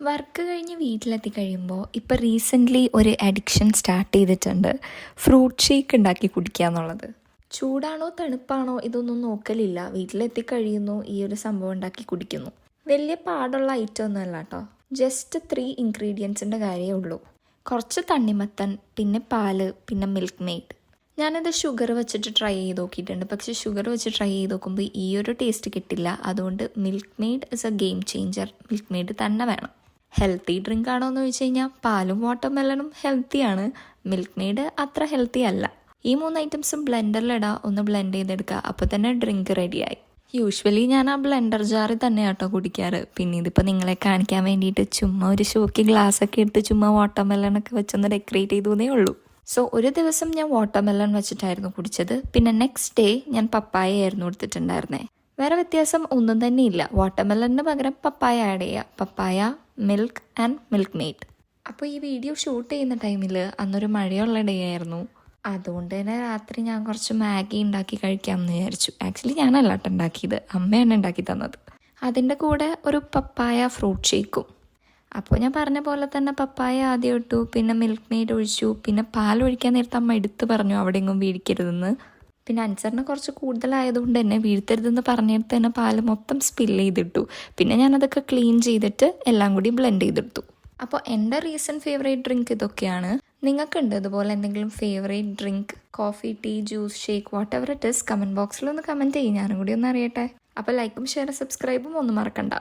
Work കഴിഞ്ഞ് വീട്ടിലെത്തി കഴിയുമ്പോൾ ഇപ്പോൾ റീസെൻ്റ്ലി ഒരു അഡിക്ഷൻ സ്റ്റാർട്ട് ചെയ്തിട്ടുണ്ട്. ഫ്രൂട്ട് ഷേക്ക് ഉണ്ടാക്കി കുടിക്കുക എന്നുള്ളത്. ചൂടാണോ തണുപ്പാണോ ഇതൊന്നും നോക്കലില്ല, വീട്ടിലെത്തി കഴിയുന്നു, ഈ ഒരു സംഭവം ഉണ്ടാക്കി കുടിക്കുന്നു. വലിയ പാടുള്ള ഐറ്റം ഒന്നുമല്ല കേട്ടോ. ജസ്റ്റ് 3 ഇൻഗ്രീഡിയൻസിൻ്റെ കാര്യമേ ഉള്ളൂ. കുറച്ച് തണ്ണിമത്തൻ, പിന്നെ പാല്, പിന്നെ മിൽക്ക് മെയ്ഡ്. ഞാനത് ഷുഗർ വെച്ചിട്ട് ട്രൈ ചെയ്ത് നോക്കിയിട്ടുണ്ട്. പക്ഷേ ഷുഗർ വെച്ച് ട്രൈ ചെയ്ത് നോക്കുമ്പോൾ ഈ ഒരു ടേസ്റ്റ് കിട്ടില്ല. അതുകൊണ്ട് milk made is A game changer. Milk made തന്നെ വേണം. ഹെൽത്തി ഡ്രിങ്ക് ആണോ എന്ന് ചോദിച്ചു കഴിഞ്ഞാൽ പാലും വാട്ടർമെലണും ഹെൽത്തിയാണ്. മിൽക്ക് മെയ്ഡ് അത്ര ഹെൽത്തി അല്ല. ഈ 3 ഐറ്റംസും ബ്ലെൻഡറിലിടുക, ഒന്ന് ബ്ലെൻഡ് ചെയ്തെടുക്കുക, അപ്പോൾ തന്നെ ഡ്രിങ്ക് റെഡിയായി. യൂഷ്വലി ഞാൻ ആ ബ്ലെൻഡർ ജാറിൽ തന്നെ കേട്ടോ കുടിക്കാറ്. പിന്നെ ഇതിപ്പോൾ നിങ്ങളെ കാണിക്കാൻ വേണ്ടിയിട്ട് ചുമ്മാ ഒരു ഷോക്ക് ഗ്ലാസ്സൊക്കെ എടുത്ത് ചുമ്മാ വാട്ടർമെലണൊക്കെ വെച്ചൊന്ന് ഡെക്കറേറ്റ് ചെയ്തേ ഉള്ളൂ. സോ ഒരു ദിവസം ഞാൻ വാട്ടർമെലൺ വെച്ചിട്ടായിരുന്നു കുടിച്ചത്. പിന്നെ നെക്സ്റ്റ് ഡേ ഞാൻ പപ്പായ ആയിരുന്നു എടുത്തിട്ടുണ്ടായിരുന്നേ. വേറെ വ്യത്യാസം ഒന്നും തന്നെ ഇല്ല. വാട്ടർമെലണിന് പകരം പപ്പായ ആഡ് ചെയ്യുക. പപ്പായ, മിൽക്ക് ആൻഡ് മിൽക്ക് മെയ്ഡ്. അപ്പോൾ ഈ വീഡിയോ ഷൂട്ട് ചെയ്യുന്ന ടൈമിൽ അന്നൊരു മഴയുള്ള ഡേ ആയിരുന്നു. അതുകൊണ്ട് തന്നെ രാത്രി ഞാൻ കുറച്ച് മാഗി ഉണ്ടാക്കി കഴിക്കാമെന്ന് വിചാരിച്ചു. ആക്ച്വലി ഞാനല്ല കേട്ടോ ഉണ്ടാക്കിയത്, അമ്മയാണ് ഉണ്ടാക്കി തന്നത്. അതിൻ്റെ കൂടെ ഒരു പപ്പായ ഫ്രൂട്ട് ഷേക്കും. അപ്പോൾ ഞാൻ പറഞ്ഞ പോലെ തന്നെ പപ്പായ ആദ്യം ഇട്ടു, പിന്നെ മിൽക്ക് മെയ്ഡ് ഒഴിച്ചു, പിന്നെ പാൽ ഒഴിക്കാൻ നേരത്തെ അമ്മ എടുത്ത് പറഞ്ഞു അവിടെ എങ്ങും വീഴിക്കരുതെന്ന്. പിന്നെ അൻസറിന് കുറച്ച് കൂടുതലായതുകൊണ്ട് തന്നെ വീഴ്ത്തരുതെന്ന് പറഞ്ഞിട്ട് തന്നെ പാല് മൊത്തം സ്പിൽ ചെയ്തിട്ടു. പിന്നെ ഞാനതൊക്കെ ക്ലീൻ ചെയ്തിട്ട് എല്ലാം കൂടി ബ്ലെൻഡ് ചെയ്തെടുത്തു. അപ്പോൾ എൻ്റെ റീസെൻറ്റ് ഫേവറേറ്റ് ഡ്രിങ്ക് ഇതൊക്കെയാണ്. നിങ്ങൾക്കുണ്ട് ഇതുപോലെ എന്തെങ്കിലും favourite drink? Coffee, tea, juice, shake, whatever it is, comment ബോക്സിലൊന്ന് കമൻറ്റ് ചെയ്യും, ഞാനും കൂടി ഒന്ന് അറിയട്ടെ. അപ്പോൾ ലൈക്കും ഷെയറും സബ്സ്ക്രൈബും ഒന്നും മറക്കണ്ട.